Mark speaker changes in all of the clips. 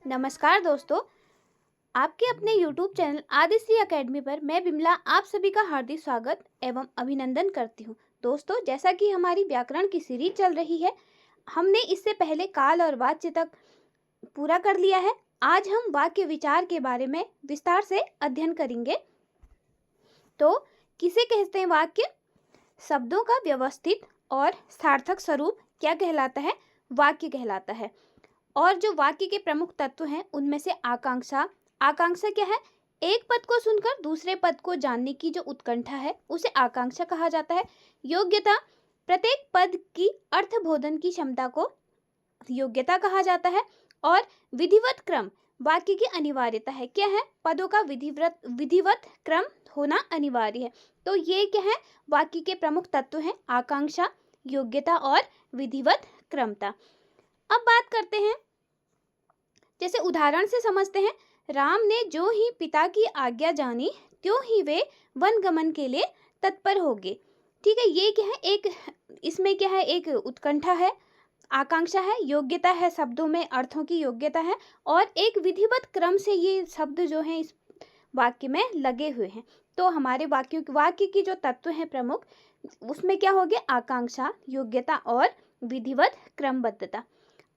Speaker 1: नमस्कार दोस्तों, आपके अपने YouTube चैनल आदिश्री अकेडमी पर मैं बिमला आप सभी का हार्दिक स्वागत एवं अभिनंदन करती हूँ। दोस्तों, जैसा कि हमारी व्याकरण की सीरीज चल रही है, हमने इससे पहले काल और वाच्य तक पूरा कर लिया है। आज हम वाक्य विचार के बारे में विस्तार से अध्ययन करेंगे। तो किसे कहते हैं वाक्य? शब्दों का व्यवस्थित और सार्थक स्वरूप क्या कहलाता है? वाक्य कहलाता है। और जो वाक्य के प्रमुख तत्व हैं उनमें से आकांक्षा क्या है? एक पद को सुनकर दूसरे पद को जानने की जो उत्कंठा है उसे आकांक्षा कहा जाता है। योग्यता, प्रत्येक पद की अर्थबोधन की क्षमता को योग्यता कहा जाता है। और विधिवत क्रम वाक्य की अनिवार्यता है। क्या है? पदों का विधिवत क्रम होना अनिवार्य है। तो ये क्या है? वाक्य के प्रमुख तत्व हैं आकांक्षा, योग्यता और विधिवत क्रमता। अब बात करते हैं, जैसे उदाहरण से समझते हैं। राम ने जो ही पिता की आज्ञा जानी त्यों ही वे वन गमन के लिए तत्पर हो गए। ठीक है, ये क्या है? इसमें क्या है? एक उत्कंठा है, आकांक्षा है, योग्यता है, शब्दों में अर्थों की योग्यता है, और एक विधिवत क्रम से ये शब्द जो हैं इस वाक्य में लगे हुए हैं। तो हमारे वाक्य की जो तत्व हैं प्रमुख, उसमें क्या हो गया? आकांक्षा, योग्यता और विधिवत क्रमबद्धता।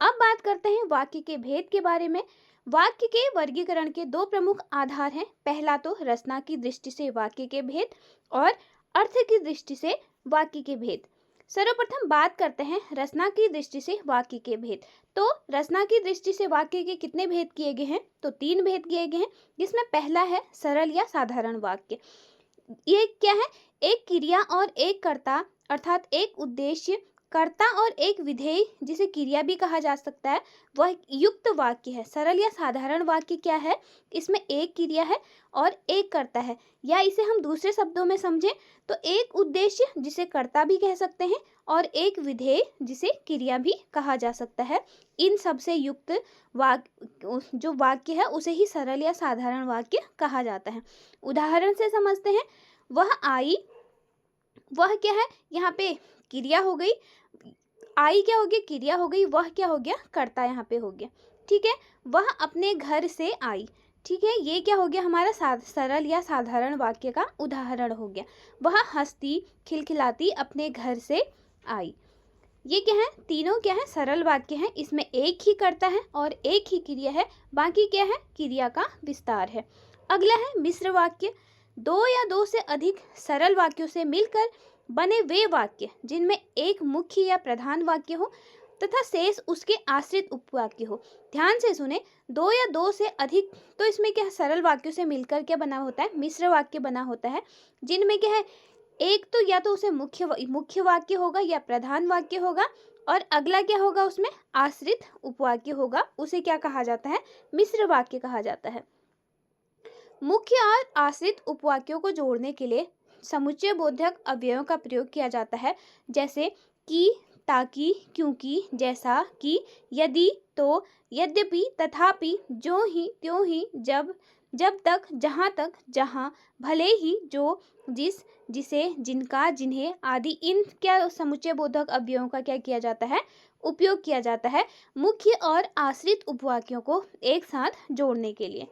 Speaker 1: अब बात करते हैं वाक्य के भेद के बारे में। वाक्य के वर्गीकरण के दो प्रमुख आधार हैं। पहला तो रचना की दृष्टि से वाक्य के भेद और अर्थ की दृष्टि से वाक्य के भेद। सर्वप्रथम बात करते हैं रचना की दृष्टि से वाक्य के भेद। तो रचना की दृष्टि से वाक्य के कितने भेद किए गए हैं? तो 3 भेद किए गए हैं, जिसमें पहला है सरल या साधारण वाक्य। ये क्या है? एक क्रिया और एक कर्ता, अर्थात एक उद्देश्य, कर्ता और एक विधेय, जिसे क्रिया भी कहा जा सकता है, वह युक्त वाक्य है। सरल या साधारण वाक्य क्या है? इसमें एक क्रिया है और एक कर्ता है, या इसे हम दूसरे शब्दों में समझें तो एक उद्देश्य, जिसे कर्ता भी कह सकते हैं, और एक विधेय, जिसे क्रिया भी कहा जा सकता है। इन सब से युक्त जो वाक्य है उसे ही सरल या साधारण वाक्य कहा जाता है। उदाहरण से समझते हैं। वह आई, वह क्या है? यहाँ पे क्रिया हो गई, आई क्या हो गया? क्रिया हो गई। वह क्या हो गया? कर्ता यहाँ पे हो गया। ठीक है, वह अपने घर से आई। ठीक है, ये क्या हो गया? हमारा सरल या साधारण वाक्य का उदाहरण हो गया। वह हंसती खिलखिलाती अपने घर से आई। ये क्या है? तीनों क्या है? सरल वाक्य हैं। इसमें एक ही कर्ता है और एक ही क्रिया है, बाकी क्या है? क्रिया का विस्तार है। अगला है मिश्र वाक्य। दो या दो से अधिक सरल वाक्यों से मिलकर बने वे वाक्य जिनमें एक मुख्य या प्रधान वाक्य हो तथा शेष उसके आश्रित उपवाक्य हो। ध्यान से सुने, दो या दो से अधिक, तो इसमें क्या है? सरल वाक्यों से मिलकर क्या बना होता है? मिश्र वाक्य बना होता है, जिनमें क्या है? एक तो या तो उसे मुख्य वाक्य होगा या प्रधान वाक्य होगा, और अगला क्या होगा? उसमें आश्रित उपवाक्य होगा। उसे क्या कहा जाता है? मिश्र वाक्य कहा जाता है। मुख्य और आश्रित उपवाक्यों को जोड़ने के लिए समुच्चय बोधक अव्ययों का प्रयोग किया जाता है, जैसे कि, ताकि, क्योंकि, जैसा कि, यदि, तो, यद्यपि, तथापि, जो ही, त्यों ही, जब, जब तक, जहाँ तक, जहाँ, भले ही, जो, जिस, जिसे, जिनका, जिन्हें आदि। इन क्या समुच्चय बोधक अव्ययों का क्या किया जाता है? उपयोग किया जाता है मुख्य और आश्रित उपवाक्यों को एक साथ जोड़ने के लिए।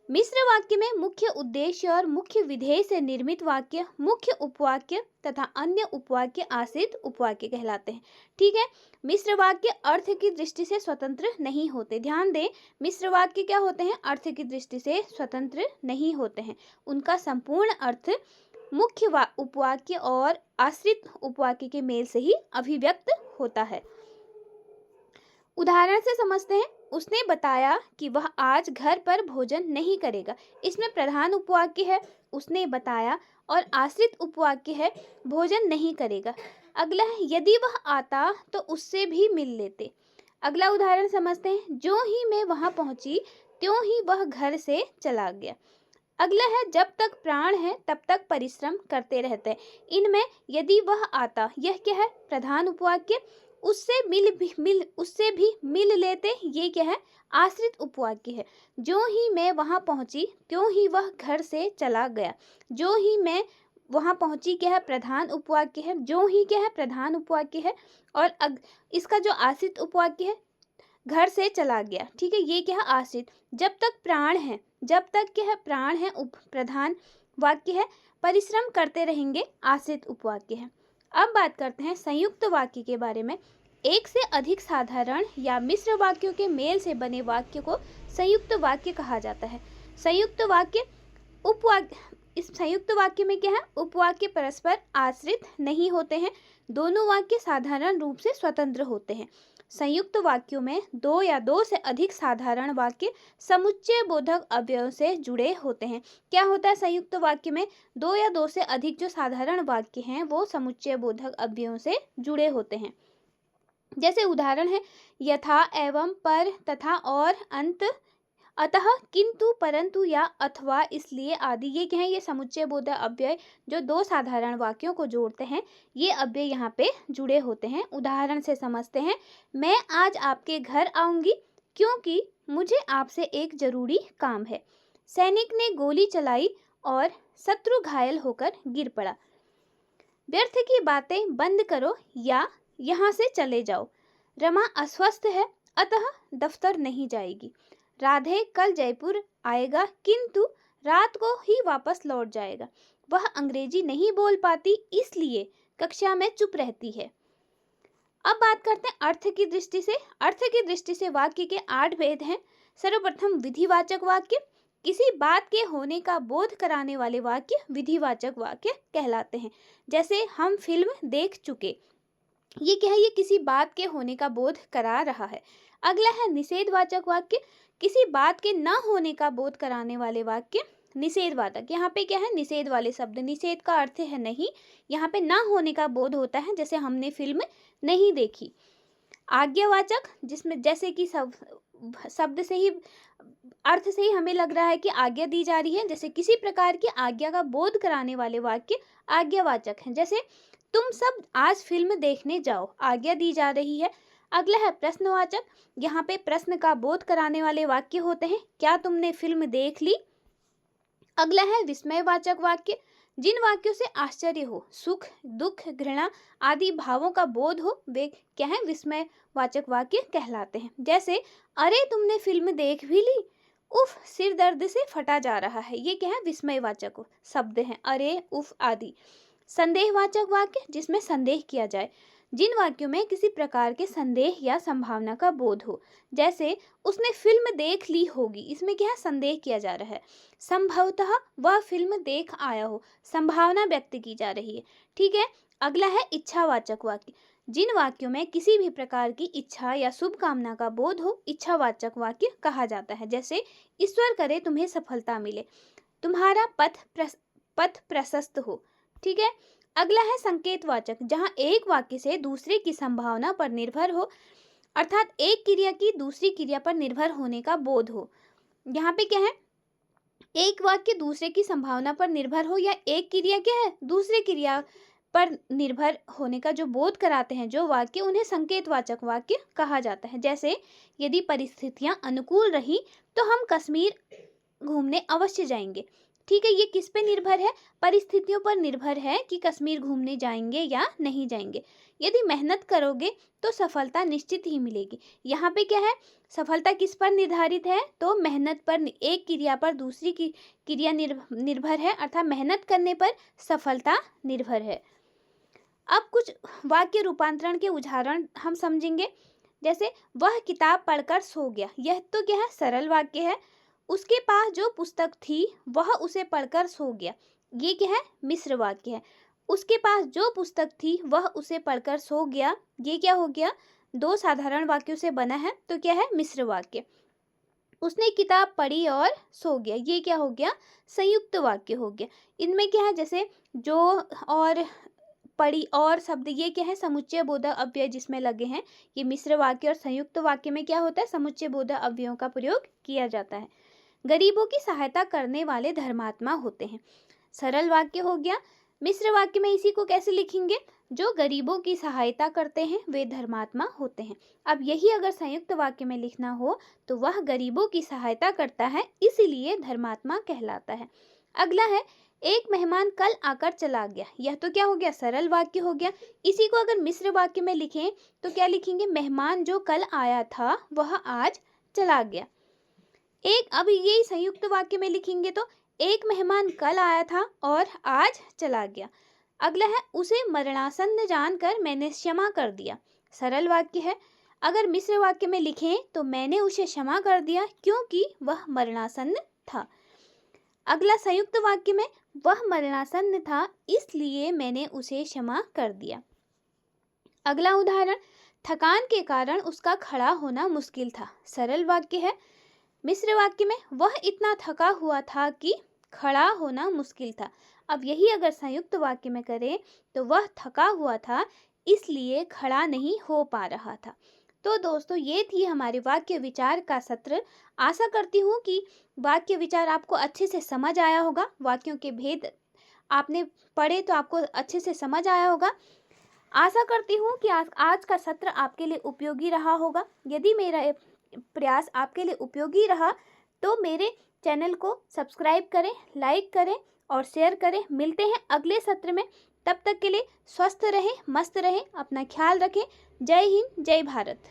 Speaker 1: मिश्र वाक्य में मुख्य उद्देश्य और मुख्य विधेय से निर्मित वाक्य मुख्य उपवाक्य तथा अन्य उपवाक्य आश्रित उपवाक्य कहलाते हैं। ठीक है, मिश्र वाक्य अर्थ की दृष्टि से स्वतंत्र नहीं होते। ध्यान दें, मिश्र वाक्य क्या होते हैं? अर्थ की दृष्टि से स्वतंत्र नहीं होते हैं। उनका संपूर्ण अर्थ मुख्य उपवाक्य और आश्रित उपवाक्य के मेल से ही अभिव्यक्त होता है। उदाहरण से समझते हैं। उसने बताया कि वह आज घर पर भोजन नहीं करेगा। इसमें प्रधान उपवाक्य है उसने बताया, और आश्रित उपवाक्य है भोजन नहीं करेगा। अगला है यदि वह आता तो उससे भी मिल लेते। अगला उदाहरण समझते हैं। जो ही मैं वहां पहुंची त्यों ही वह घर से चला गया। अगला है जब तक प्राण है तब तक परिश्रम करते रहते हैं। इनमें यदि वह आता, यह क्या है? प्रधान उपवाक्य। उससे भी मिल लेते, ये क्या है? आश्रित उपवाक्य है। जो ही मैं वहां पहुंची त्यों ही वह घर से चला गया। जो ही मैं वहां पहुंची क्या है? प्रधान उपवाक्य है। जो ही क्या है? प्रधान उपवाक्य है। और इसका जो आश्रित उपवाक्य है, घर से चला गया। ठीक है, ये क्या है? आश्रित। जब तक प्राण है, जब तक क्या है? प्राण है, उप प्रधान वाक्य है। परिश्रम करते रहेंगे, आश्रित उपवाक्य है। अब बात करते हैं संयुक्त वाक्य के बारे में। एक से अधिक साधारण या मिश्र वाक्यों के मेल से बने वाक्य को संयुक्त वाक्य कहा जाता है। संयुक्त वाक्य उपवाक्य, इस संयुक्त वाक्य में क्या है? उपवाक्य परस्पर आश्रित नहीं होते हैं, दोनों वाक्य साधारण रूप से स्वतंत्र होते हैं। संयुक्त वाक्यों में दो या दो से अधिक साधारण वाक्य समुच्चय बोधक अवयव से जुड़े होते हैं। क्या होता है संयुक्त वाक्य में? दो या दो से अधिक जो साधारण वाक्य हैं वो समुच्चय बोधक अवयवों से जुड़े होते हैं। जैसे उदाहरण है यथा, एवं, पर, तथा, और, अंत, अतः, किंतु, परंतु या अथवा, इसलिए आदि। ये क्या है? ये समुच्चय बोधक अव्यय जो दो साधारण वाक्यों को जोड़ते हैं, ये अव्यय यहाँ पे जुड़े होते हैं। उदाहरण से समझते हैं। मैं आज आपके घर आऊंगी क्योंकि मुझे आपसे एक जरूरी काम है। सैनिक ने गोली चलाई और शत्रु घायल होकर गिर पड़ा। व्यर्थ की बातें बंद करो या यहाँ से चले जाओ। रमा अस्वस्थ है अतः दफ्तर नहीं जाएगी। राधे कल जयपुर आएगा किंतु रात को ही वापस लौट जाएगा। वह अंग्रेजी नहीं बोल पाती इसलिए कक्षा में चुप रहती है। अब बात करते हैं अर्थ की दृष्टि से। अर्थ की दृष्टि से वाक्य के 8 भेद हैं। सर्वप्रथम विधिवाचक वाक्य। किसी बात के होने का बोध कराने वाले वाक्य विधिवाचक वाक्य कहलाते हैं। जैसे हम फिल्म देख चुके, ये क्या है? ये किसी बात के होने का बोध करा रहा है। अगला है निषेधवाचक वाक्य। किसी बात के न होने का बोध कराने वाले वाक्य निषेधवाचक। यहाँ पे क्या है? निषेध वाले शब्द। निषेध का अर्थ है नहीं, यहाँ पे ना होने का बोध होता है, जैसे हमने फिल्म नहीं देखी। आज्ञावाचक, जिसमें जैसे कि शब्द से ही, अर्थ से ही हमें लग रहा है कि आज्ञा दी जा रही है, जैसे किसी प्रकार की आज्ञा का बोध कराने वाले वाक्य आज्ञावाचक हैं। जैसे तुम सब आज फिल्म देखने जाओ, आज्ञा दी जा रही है। अगला है प्रश्नवाचक। यहाँ पे प्रश्न का बोध कराने वाले वाक्य होते हैं। क्या तुमने फिल्म देख ली? अगला है विस्मयवाचक वाक्य। जिन वाक्यों से आश्चर्य हो, सुख, दुख, घृणा आदि भावों का बोध हो, वे क्या है? विस्मयवाचक वाक्य कहलाते हैं। जैसे अरे तुमने फिल्म देख भी ली, उफ सिर दर्द से फटा जा रहा है। ये क्या है? विस्मयवाचक शब्द हैं, अरे, उफ आदि। संदेहवाचक वाक्य, जिसमें संदेह किया जाए। जिन वाक्यों में किसी प्रकार के संदेह या संभावना का बोध हो, जैसे उसने फिल्म देख ली होगी, इसमें क्या है? संदेह किया जा रहा है। संभवतः वह फिल्म देख आया हो, संभावना व्यक्त की जा रही है। ठीक है। अगला है इच्छावाचक वाक्य। जिन वाक्यों में किसी भी प्रकार की इच्छा या शुभकामना का बोध हो, इच्छावाचक वाक्य कहा जाता है। जैसे ईश्वर करे तुम्हें सफलता मिले, तुम्हारा पथ प्रशस्त हो। ठीक है। अगला है संकेतवाचक, जहां एक वाक्य से दूसरे की संभावना पर निर्भर हो, अर्थात एक क्रिया की दूसरी क्रिया पर निर्भर होने का बोध हो। यहाँ पे क्या है? एक वाक्य दूसरे की संभावना पर निर्भर हो या एक क्रिया क्या है? दूसरे क्रिया पर निर्भर होने का जो बोध कराते हैं जो वाक्य, उन्हें संकेतवाचक वाक्य कहा जाता है। जैसे यदि परिस्थितियां अनुकूल रही तो हम कश्मीर घूमने अवश्य जाएंगे। ठीक है। ये किस पे निर्भर है? परिस्थितियों पर निर्भर है कि कश्मीर घूमने जाएंगे या नहीं जाएंगे। यदि मेहनत करोगे तो सफलता निश्चित ही मिलेगी। यहाँ पे क्या है? सफलता किस पर निर्धारित है? तो मेहनत पर, एक क्रिया पर दूसरी की क्रिया निर्भर है, अर्थात मेहनत करने पर सफलता निर्भर है। अब कुछ वाक्य रूपांतरण के उदाहरण हम समझेंगे। जैसे वह किताब पढ़कर सो गया, यह तो क्या है? सरल वाक्य है। उसके पास जो पुस्तक थी वह उसे पढ़कर सो गया, ये क्या है? मिश्र वाक्य है। उसके पास जो पुस्तक थी वह उसे पढ़कर सो गया, ये क्या हो गया? दो साधारण वाक्यों से बना है, तो क्या है? मिश्र वाक्य। उसने किताब पढ़ी और सो गया, ये क्या हो गया? संयुक्त वाक्य हो गया। इनमें क्या है? जैसे जो और पढ़ी और शब्द, ये क्या है? समुच्चय बोधक अव्यय जिसमें लगे हैं। ये मिश्र वाक्य और संयुक्त वाक्य में क्या होता है? समुच्चय बोधक अव्ययों का प्रयोग किया जाता है। गरीबों की सहायता करने वाले धर्मात्मा होते हैं, सरल वाक्य हो गया। मिश्र वाक्य में इसी को कैसे लिखेंगे? जो गरीबों की सहायता करते हैं वे धर्मात्मा होते हैं। अब यही अगर संयुक्त वाक्य में लिखना हो तो वह गरीबों की सहायता करता है इसलिए धर्मात्मा कहलाता है। अगला है एक मेहमान कल आकर चला गया। यह तो क्या हो गया, सरल वाक्य हो गया। इसी को अगर मिश्र वाक्य में लिखें तो क्या लिखेंगे, मेहमान जो कल आया था वह आज चला गया। अब यही संयुक्त वाक्य में लिखेंगे तो एक मेहमान कल आया था और आज चला गया। अगला है, उसे मरणासन्न जानकर मैंने क्षमा कर दिया। सरल वाक्य है। अगर मिश्र वाक्य में लिखें तो मैंने उसे क्षमा कर दिया क्योंकि वह मरणासन्न था। अगला संयुक्त वाक्य में, वह मरणासन्न था इसलिए मैंने उसे क्षमा कर दिया। अगला उदाहरण, थकान के कारण उसका खड़ा होना मुश्किल था। सरल वाक्य है। मिश्र वाक्य में, वह इतना थका हुआ था कि खड़ा होना मुश्किल था। अब यही अगर संयुक्त वाक्य में करें तो वह थका हुआ था इसलिए खड़ा नहीं हो पा रहा था। तो दोस्तों, ये थी हमारे वाक्य विचार का सत्र। आशा करती हूँ कि वाक्य विचार आपको अच्छे से समझ आया होगा। वाक्यों के भेद आपने पढ़े तो आपको अच्छे से समझ आया होगा। आशा करती हूँ कि आज का सत्र आपके लिए उपयोगी रहा होगा। यदि मेरा प्रयास आपके लिए उपयोगी रहा तो मेरे चैनल को सब्सक्राइब करें, लाइक करें और शेयर करें। मिलते हैं अगले सत्र में। तब तक के लिए स्वस्थ रहें, मस्त रहें, अपना ख्याल रखें। जय हिंद, जय भारत।